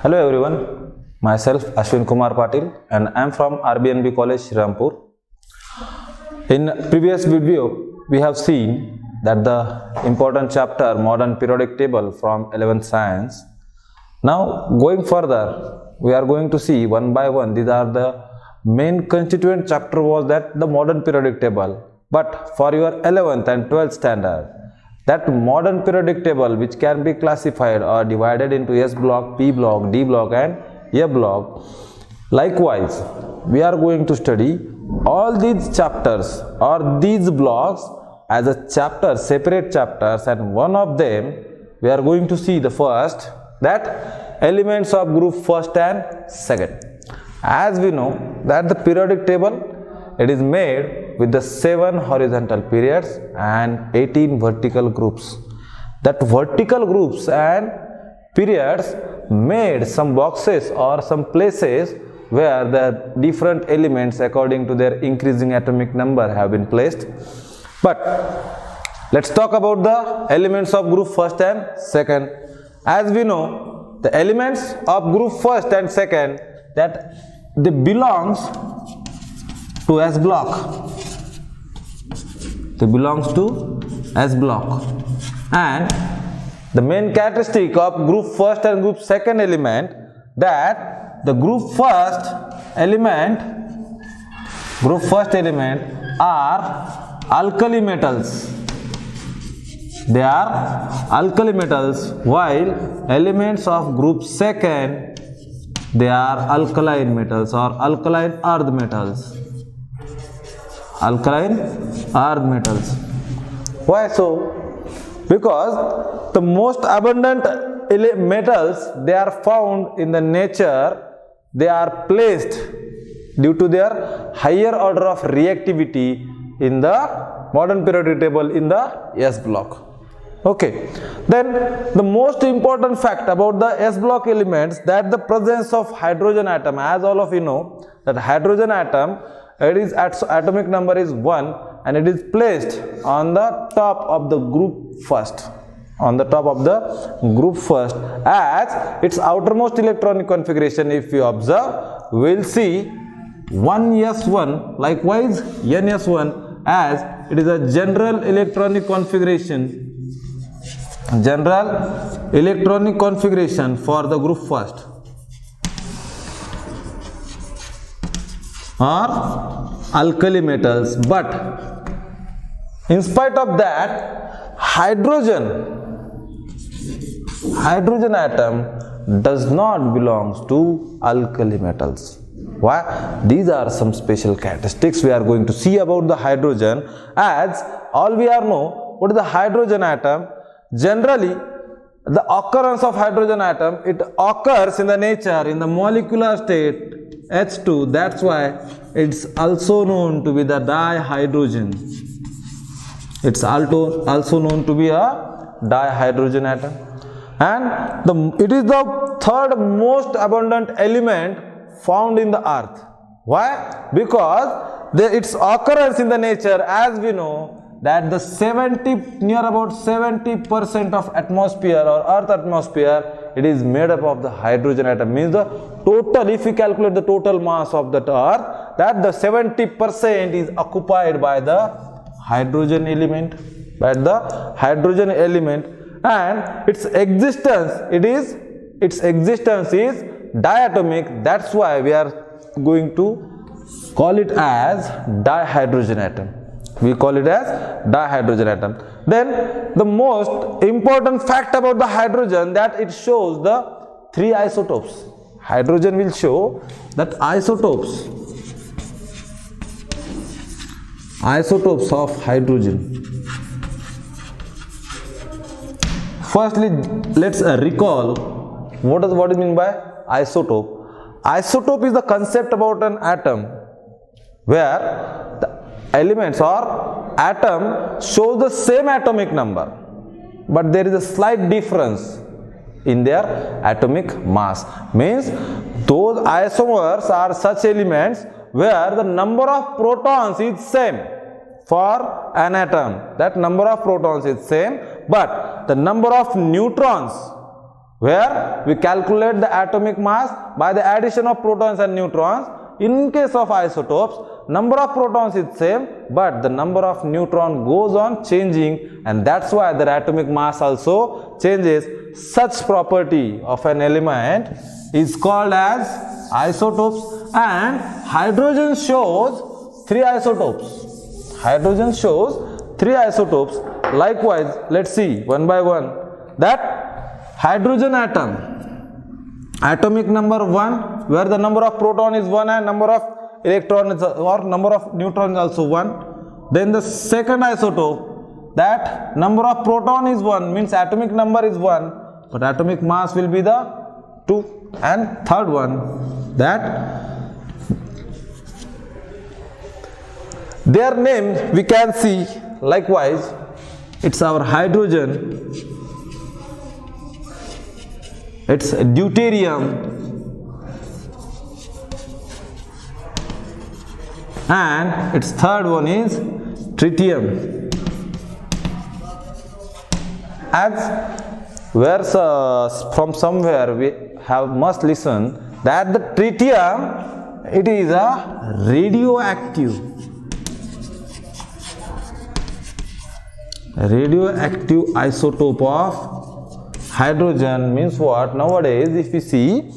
Hello everyone, myself Ashwin Kumar Patil and I am from RBNB College, Shrirampur. In previous video, we have seen that the important chapter modern periodic table from 11th science. Now going further, we are going to see one by one. These are the main constituent chapter was that the modern periodic table. But for your 11th and 12th standard, that modern periodic table which can be classified or divided into S block, P block, D block and A block. Likewise, we are going to study all these chapters or these blocks as a chapter, separate chapters, and one of them we are going to see the first, that elements of group first and second. As we know that the periodic table, it is made with the 7 horizontal periods and 18 vertical groups. That vertical groups and periods made some boxes or some places where the different elements according to their increasing atomic number have been placed. But let's talk about the elements of group first and second. As we know, the elements of group first and second, that they belongs to S block. They belongs to S block. And the main characteristic of group first and group second element, that the group first element are alkali metals. They are alkali metals, while elements of group second, they are alkaline metals or alkaline earth metals. Alkaline earth metals. Why so? Because the most abundant metals, they are found in the nature, they are placed due to their higher order of reactivity in the modern periodic table in the S block. Okay, then the most important fact about the S block elements, that the presence of hydrogen atom. As all of you know that hydrogen atom, its atomic number is 1 and it is placed on the top of the group first. On the top of the group first, as its outermost electronic configuration, if you observe, we will see 1s1, likewise ns1, as it is a general electronic configuration. General electronic configuration for the group first, or alkali metals. But in spite of that, hydrogen atom does not belong to alkali metals. Why? These are some special characteristics we are going to see about the hydrogen. As all we are know, what is the hydrogen atom? Generally, the occurrence of hydrogen atom, it occurs in the nature in the molecular state H2. That's why it's also known to be the dihydrogen. It's also known to be a dihydrogen atom. And it is the third most abundant element found in the earth. Why? Because its occurrence in the nature, as we know, that the near about 70% of atmosphere or earth atmosphere, it is made up of the hydrogen atom. Means the total, if we calculate the total mass of that earth, that the 70% is occupied by the hydrogen element, and its existence is diatomic. That's why we are going to call it as dihydrogen atom. We call it as dihydrogen atom. Then the most important fact about the hydrogen, that it shows the 3 isotopes. Hydrogen will show that isotopes of hydrogen. Firstly, let's recall what is meant by isotope. Isotope is the concept about an atom where the elements or atom shows the same atomic number, but there is a slight difference in their atomic mass. Means those isomers are such elements where the number of protons is same for an atom. That number of protons is same, but the number of neutrons where we calculate the atomic mass by the addition of protons and neutrons. In case of isotopes, number of protons is same, but the number of neutron goes on changing, and that's why their atomic mass also changes. Such property of an element is called as isotopes, and hydrogen shows 3 isotopes. Hydrogen shows 3 isotopes. Likewise, let's see one by one that hydrogen atom, atomic number 1, where the number of proton is 1 and number of electron is, or number of neutron is also 1. Then the second isotope, that number of proton is 1, means atomic number is 1, but atomic mass will be the 2. And third one, that their names we can see. Likewise, it's our hydrogen, it's deuterium, and its third one is tritium. As where from somewhere we must listen that the tritium, it is a radioactive isotope of hydrogen. Means what? Nowadays if we see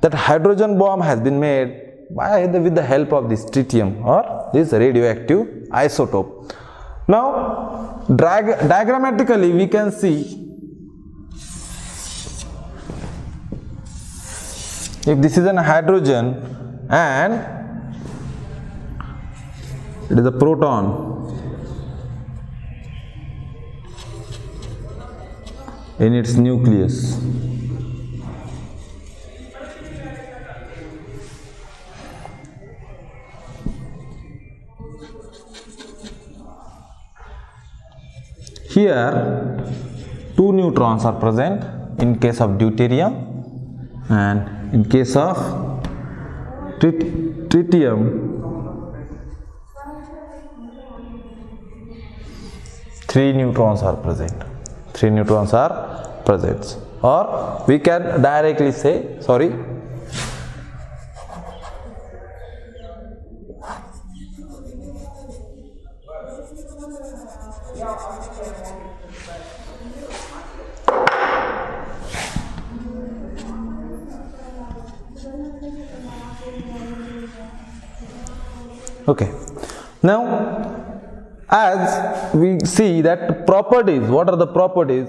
that hydrogen bomb has been made with the help of this tritium or this radioactive isotope. Now diagrammatically we can see, if this is an hydrogen and it is a proton in its nucleus, here 2 neutrons are present in case of deuterium, and in case of tritium 3 neutrons are present. 3 neutrons are present, or we can directly say, sorry, okay. Now as we see that properties, what are the properties?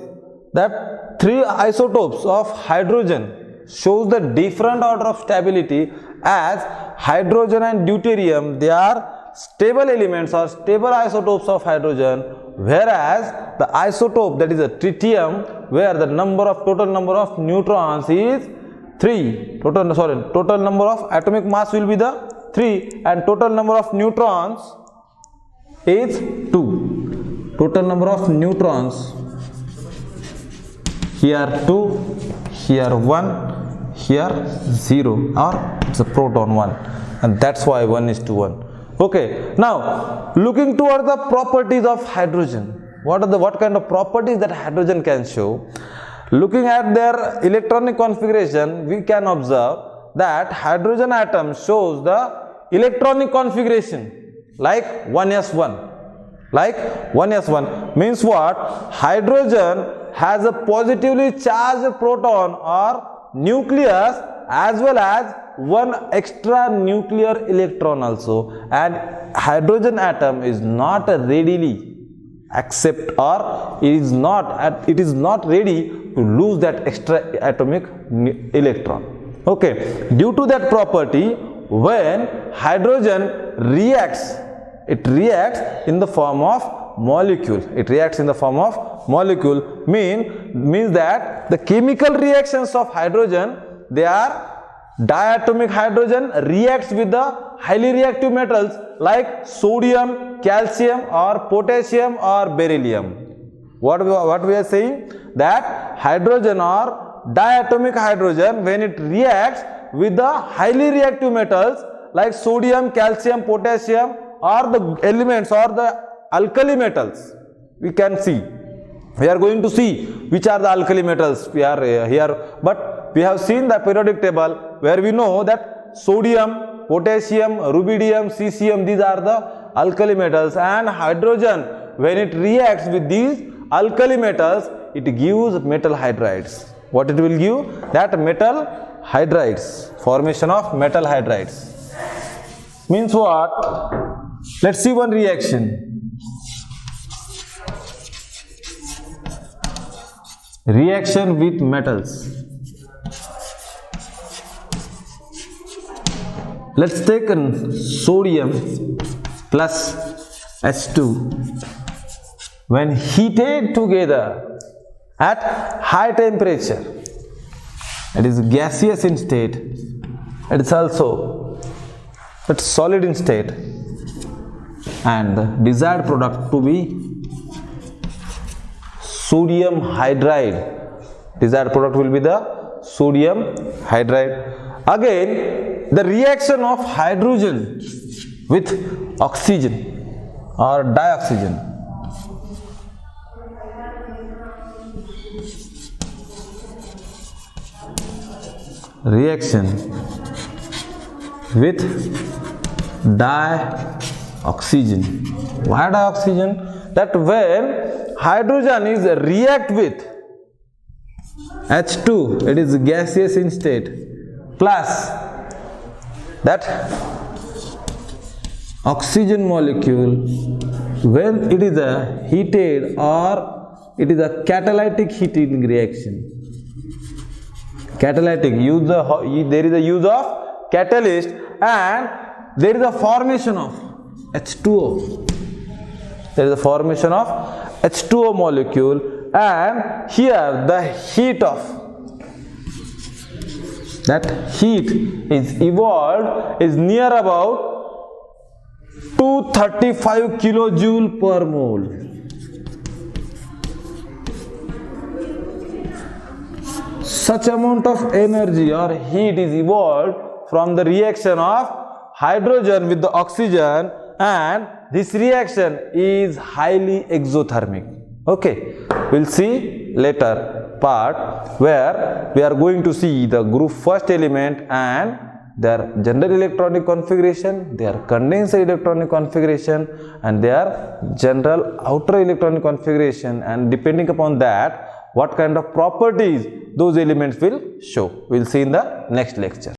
That 3 isotopes of hydrogen shows the different order of stability, as hydrogen and deuterium, they are stable elements or stable isotopes of hydrogen, whereas the isotope, that is a tritium, where the total number of neutrons is 3, total number of atomic mass will be the 3, and total number of neutrons is 2. Total number of neutrons, here 2, here 1, here 0, or it's a proton 1, and that's why 1:1. Okay, now looking toward the properties of hydrogen, what kind of properties that hydrogen can show? Looking at their electronic configuration, we can observe that hydrogen atom shows the electronic configuration like 1s1. Like 1s1 means what? Hydrogen has a positively charged proton or nucleus, as well as one extra nuclear electron also, and hydrogen atom is not readily accept, or it is not ready to lose that extra atomic electron. Okay, due to that property, when hydrogen reacts, it reacts in the form of molecule. It reacts in the form of molecule, means that the chemical reactions of hydrogen, they are diatomic hydrogen reacts with the highly reactive metals like sodium, calcium, or potassium, or beryllium. What we are saying, that hydrogen or diatomic hydrogen, when it reacts with the highly reactive metals like sodium, calcium, potassium, or the elements or the alkali metals, we can see We are going to see which are the alkali metals we are here, but we have seen the periodic table where we know that sodium, potassium, rubidium, cesium, these are the alkali metals, and hydrogen, when it reacts with these alkali metals, it gives metal hydrides. What it will give? That metal hydrides, formation of metal hydrides. Means what? Let's see one reaction. Reaction with metals. Let's take sodium plus H2. When heated together at high temperature, it is gaseous in state, it is also solid in state, and the desired product to be sodium hydride. Desired product will be the sodium hydride. Again, the reaction of hydrogen with oxygen or dioxygen. Reaction with dioxygen. Why dioxygen? That when hydrogen is react with H2, it is gaseous in state, plus that oxygen molecule, when it is a heated or it is a catalytic heating reaction. Catalytic, there is a use of catalyst, and there is a formation of H2O. There is a formation of H2O molecule, and here the heat of that heat is evolved is near about 235 kilojoule per mole. Such amount of energy or heat is evolved from the reaction of hydrogen with the oxygen, and this reaction is highly exothermic. Okay, we'll see later part where we are going to see the group first element and their general electronic configuration, their condenser electronic configuration, and their general outer electronic configuration, and depending upon that what kind of properties those elements will show. We'll see in the next lecture.